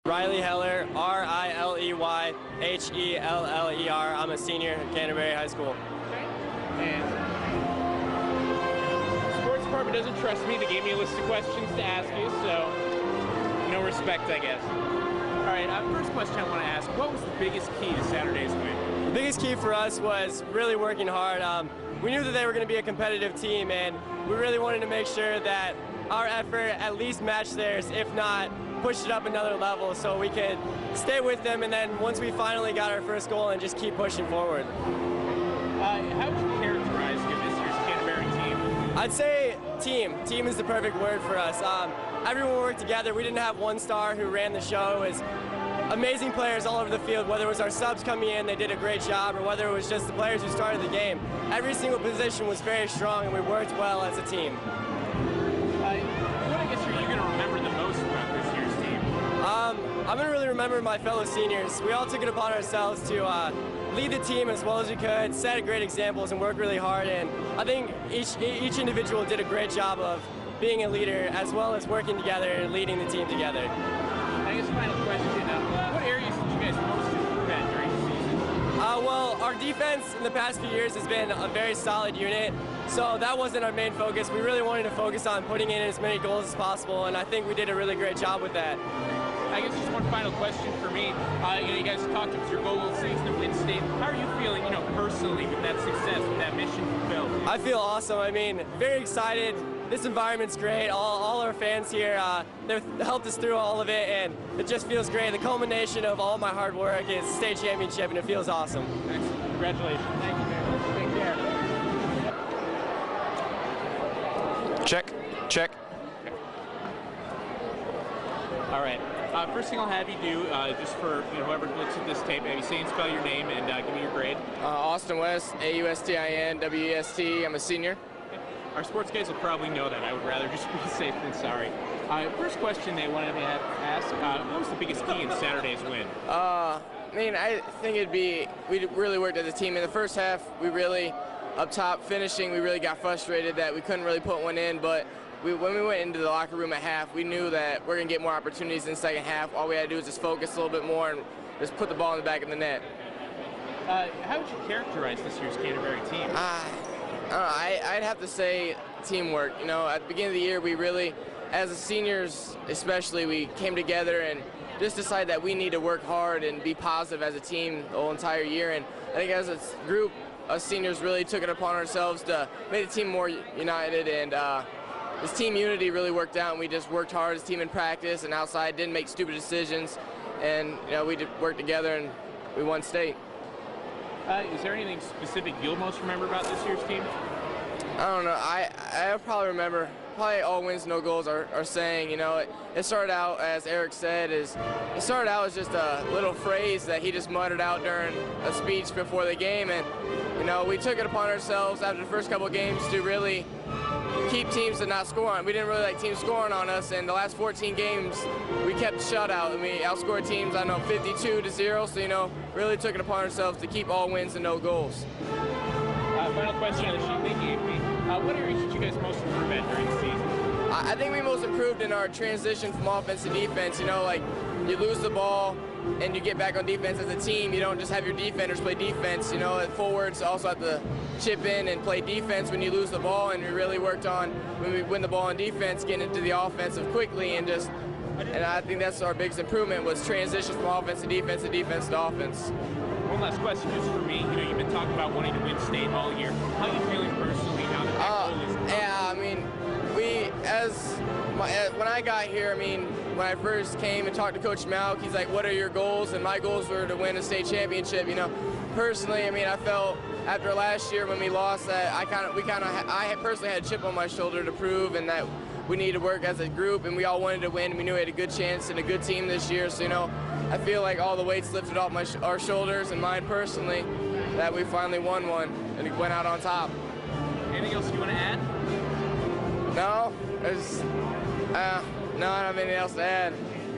Riley Heller, R-I-L-E-Y-H-E-L-L-E-R. I'm a senior at Canterbury High School. Okay. And the sports department doesn't trust me. They gave me a list of questions to ask you, so no respect, I guess. All right, first question I want to ask, what was the biggest key to Saturday's win? The biggest key for us was really working hard. We knew that they were going to be a competitive team, and we really wanted to make sure that our effort at least matched theirs, if not pushed it up another level, so we could stay with them, and then once we finally got our first goal, and just keep pushing forward. How would you characterize this year's Canterbury team? I'd say team. Team is the perfect word for us. Everyone worked together. We didn't have one star who ran the show. It was amazing players all over the field, whether it was our subs coming in, they did a great job, or whether it was just the players who started the game. Every single position was very strong, and we worked well as a team. What, I guess, are you going to remember the most about this year's team? I'm going to really remember my fellow seniors. We all took it upon ourselves to lead the team as well as we could, set great examples, and work really hard. And I think each individual did a great job of being a leader, as well as working together and leading the team together. I guess final question, what areas did you guys most improve at during the season? Well, our defense in the past few years has been a very solid unit, so that wasn't our main focus. We really wanted to focus on putting in as many goals as possible, and I think we did a really great job with that. I guess just one final question for me. You guys talked about your goal of the season to win state. How are you feeling, personally with that success, with that mission fulfilled? I feel awesome. I mean, very excited. This environment's great. All our fans here, they've helped us through all of it, and it just feels great. The culmination of all my hard work is state championship, and it feels awesome. Excellent. Congratulations. Thank you, man. Take care. Check. Check. All right. First thing I'll have you do, just for whoever looks at this tape, maybe say and spell your name and give me your grade. Austin West, A-U-S-T-I-N-W-E-S-T. I'm a senior. Our sports guys will probably know that. I would rather just be safe than sorry. First question they wanted me to ask, what was the biggest key in Saturday's win? I mean, I think we really worked as a team. In the first half, we really, up top, finishing, we really got frustrated that we couldn't really put one in, but when we went into the locker room at half, we knew that we're going to get more opportunities in the second half. All we had to do was just focus a little bit more and just put the ball in the back of the net. How would you characterize this year's Canterbury team? I'd have to say teamwork. At the beginning of the year, we really, as the seniors especially, we came together and just decided that we need to work hard and be positive as a team the whole entire year. And I think as a group, us seniors really took it upon ourselves to make the team more united, and this team unity really worked out, and we just worked hard as a team in practice and outside, didn't make stupid decisions, and we worked together and we won state. Is there anything specific you'll most remember about this year's team? I don't know. I probably remember all wins, no goals are saying, it started out, as Eric said, it started out as just a little phrase that he just muttered out during a speech before the game, and we took it upon ourselves after the first couple of games to really keep teams to not score on. We didn't really like teams scoring on us, and the last 14 games we kept shutout, and we outscored teams, 52-0, so really took it upon ourselves to keep all wins and no goals. Final question on the sheet they gave me. What areas did you guys most improve at during the season? I think we most improved in our transition from offense to defense. Like you lose the ball and you get back on defense as a team. You don't just have your defenders play defense. Forwards also have to chip in and play defense when you lose the ball, and we really worked on, when we win the ball on defense, getting into the offensive quickly, and I think that's our biggest improvement, was transition from offense to defense to offense. One last question just for me. You've been talking about wanting to win state all year. How are you feeling personally now that goal is come? Yeah, I mean, when I got here, when I first came and talked to Coach Mauch, he's like, what are your goals? And my goals were to win a state championship. Personally, I felt after last year when we lost that I personally had a chip on my shoulder to prove, and that we needed to work as a group, and we all wanted to win. We knew we had a good chance and a good team this year, so I feel like all the weights lifted off our shoulders and mine personally, that we finally won one and went out on top. Anything else you want to add? No, no, I don't have anything else to add.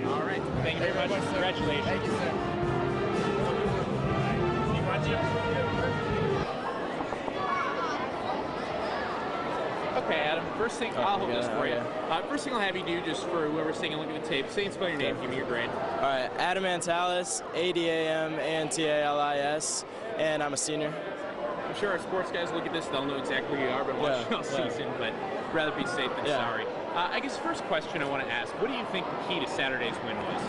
All right, thank you very much. Congratulations. Thank you, sir. Okay, Adam, first thing, I'll hold this for you. First thing I'll have you do, just for whoever's taking a look at the tape, say and spell your name, give me your grade. All right, Adam Antalis, ADAMANTALIS, and I'm a senior. I'm sure our sports guys look at this, they'll know exactly who you are, but watching all season, but rather be safe than sorry. I guess first question I want to ask, what do you think the key to Saturday's win was?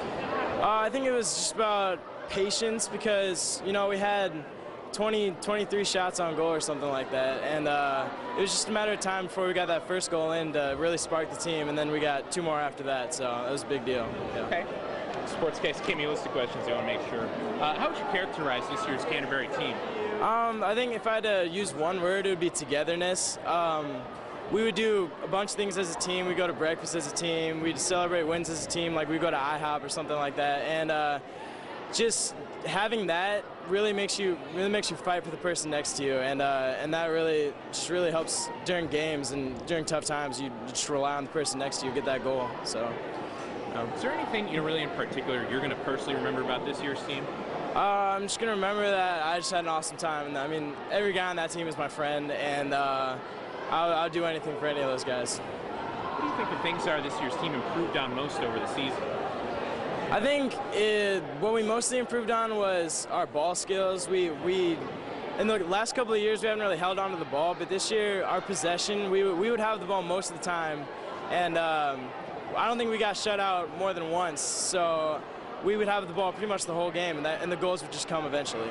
I think it was just about patience because, you know, we had 23 shots on goal or something like that, and it was just a matter of time before we got that first goal in to really spark the team, and then we got 2 more after that, so it was a big deal. Yeah. Okay. Sports guys gave me a list of questions I want to make sure. How would you characterize this year's Canterbury team? I think if I had to use one word, it would be togetherness. We would do a bunch of things as a team. We go to breakfast as a team. We'd celebrate wins as a team, like we go to IHOP or something like that. And just having that really makes you fight for the person next to you, and that really helps during games and during tough times. You just rely on the person next to you, get that goal. So. Is there anything really in particular you're going to personally remember about this year's team? I'm just going to remember that I just had an awesome time. And I mean, every guy on that team is my friend, and I'll do anything for any of those guys. What do you think the things are this year's team improved on most over the season? I think what we mostly improved on was our ball skills. We in the last couple of years we haven't really held on to the ball, but this year our possession, we would have the ball most of the time, and I don't think we got shut out more than once. So we would have the ball pretty much the whole game, and the goals would just come eventually.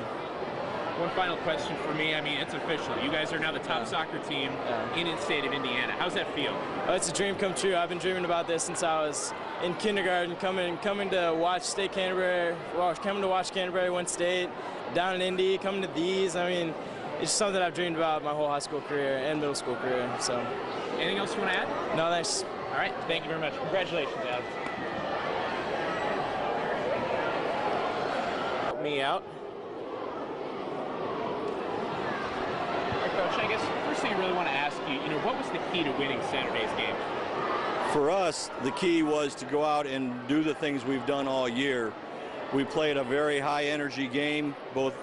One final question for me. I mean, it's official. You guys are now the top soccer team in the state of Indiana. How's that feel? It's a dream come true. I've been dreaming about this since I was in kindergarten, coming to watch State Canterbury, coming to watch Canterbury win state, down in Indy, coming to these. I mean, it's something I've dreamed about my whole high school career and middle school career. So. Anything else you want to add? No, thanks. All right. Thank you very much. Congratulations, Adam. Help me out. Coach, I guess first thing I really want to ask you, what was the key to winning Saturday's game? For us, the key was to go out and do the things we've done all year. We played a very high energy game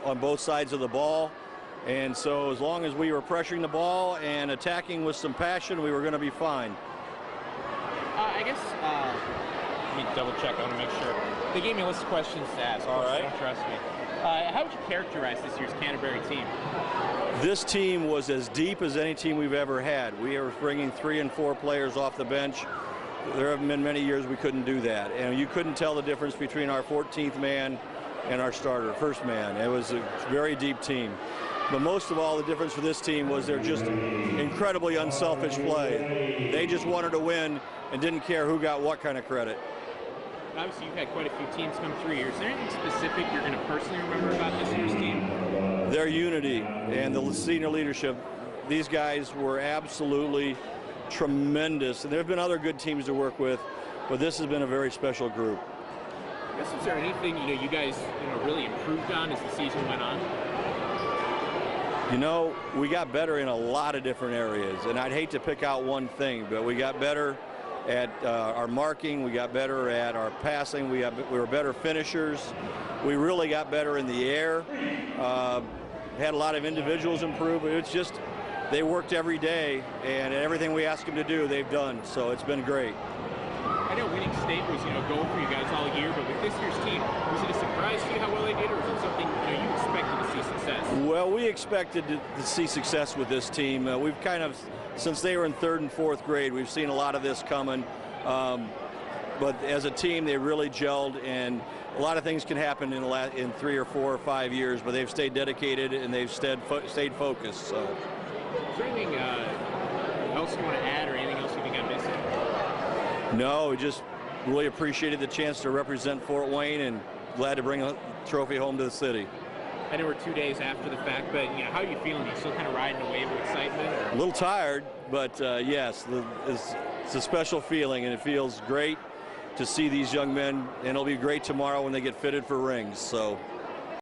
on both sides of the ball, and so as long as we were pressuring the ball and attacking with some passion, we were going to be fine. I guess, let me double check, I want to make sure. They gave me a list of questions to ask. All right. Don't trust me. How would you characterize this year's Canterbury team? This team was as deep as any team we've ever had. We are bringing 3 and 4 players off the bench. There have been many years we couldn't do that, and you couldn't tell the difference between our 14th man and our starter, first man. It was a very deep team. But most of all, the difference for this team was they're just incredibly unselfish play. They just wanted to win and didn't care who got what kind of credit. Obviously, you've had quite a few teams come through here. Is there anything specific you're going to personally remember about this year's team? Their unity and the senior leadership. These guys were absolutely tremendous. And there have been other good teams to work with, but this has been a very special group. I guess, is there anything you guys really improved on as the season went on? We got better in a lot of different areas, and I'd hate to pick out one thing, but we got better at our marking, we got better at our passing, we were better finishers, we really got better in the air, had a lot of individuals improve. It's just they worked every day, and everything we asked them to do, they've done, so it's been great. I know winning state was a goal for you guys all year, but with this year's team, was it a surprise to you how well they did, or was it something you expected to see success? Well, we expected to see success with this team. We've kind of, since they were in 3rd and 4th grade, we've seen a lot of this coming. But as a team, they really gelled, and a lot of things can happen in 3 or 4 or 5 years, but they've stayed dedicated and they've stayed focused. So. Is there anything else you want to add, or anything else you think I'm missing? No, we just really appreciated the chance to represent Fort Wayne, and glad to bring a trophy home to the city. I know we're 2 days after the fact, but how are you feeling? Are you still kind of riding a wave of excitement? Or? A little tired, but yes, it's a special feeling, and it feels great to see these young men, and it'll be great tomorrow when they get fitted for rings. So.